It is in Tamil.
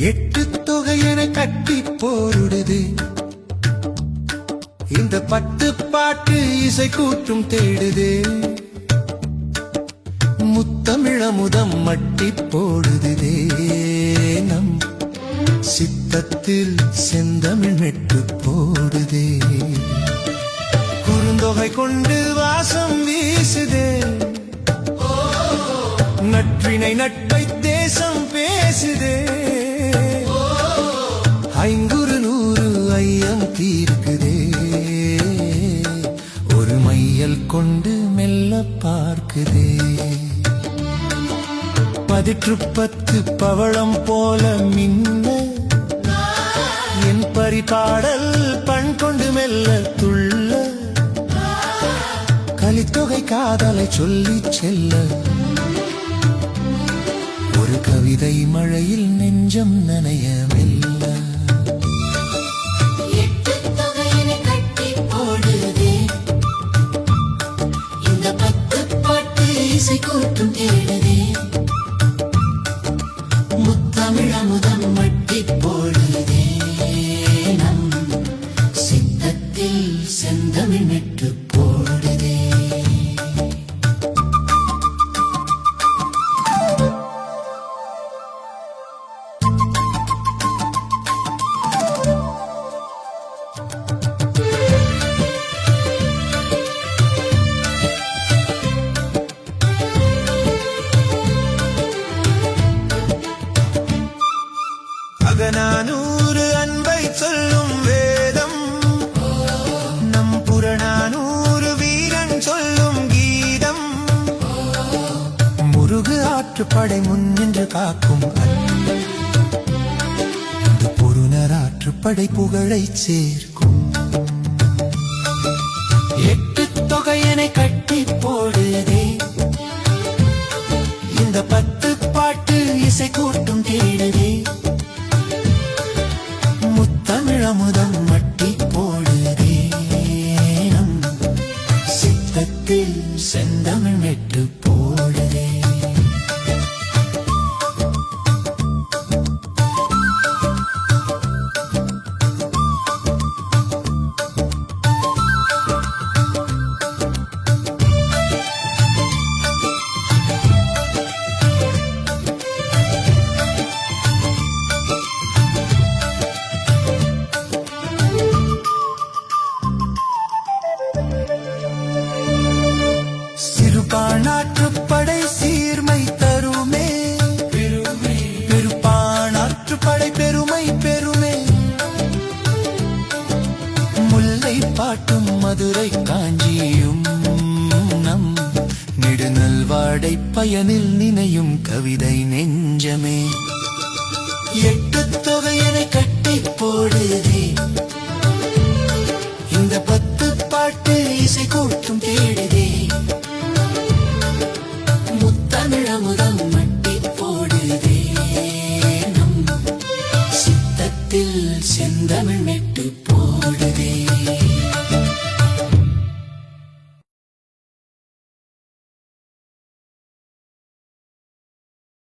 எட்டு தொகையென கட்டி போருடுது இந்த பத்து பாட்டு இசை கூட்டும் தேடுது முத்தமிழமுதம் மட்டி போடுதே நம் சித்தத்தில் செந்தமிழ் மெட்டு போடுதே குறுந்தொகை கொண்டு வாசம் வீசுதே நற்றினை நட்பை தேசம் பேசுதே ஐங்குறு நூறு ஐயம் தீர்க்குதே ஒரு மையல் கொண்டு மெல்ல பார்க்குதே பதிற்று பத்து பவளம் போல மின்ன என் பரிபாடல் பண் கொண்டு மெல்ல துள்ள கலித்தொகை காதலை சொல்லி செல்ல ஒரு கவிதை மழையில் நெஞ்சம் நனைய மெல்ல எட்டு தொகையினை கட்டி போடுதே இந்த பத்து பாட்டு இசை கூட்டும் தேடுதே முத்தமிழமுதம் மட்டி போடுதே நம் சித்தத்தில் செந்தமிழ் மெட்டு போடுதே அகநானூறு அன்பை சொல்லும் வேதம் நம் புறநானூறு வீரன் சொல்லும் கீதம் முருகு ஆற்றுப்படை முன்னின்று காக்கும் பொருணர் ஆற்றுப்படை புகழை சேர்க்கும் எட்டு தொகையனை கட்டி போடுதே இந்த பத்து பாட்டு இசை கூட்டும் தேடுதே முத்தமிழமுதம் மட்டி போடுதே நம் சித்தத்தில் செந்தமிழ் மெட்டு போடுதே சிறுபானாற்றுப்படை சீர்மை தருமே பெருப்பானாற்றுப்படை பெருமை பெருமே முல்லை பாட்டும் மதுரை காஞ்சியும் நம் நெடுநல்வாடை பயனில் நினையும் கவிதை நெஞ்சமே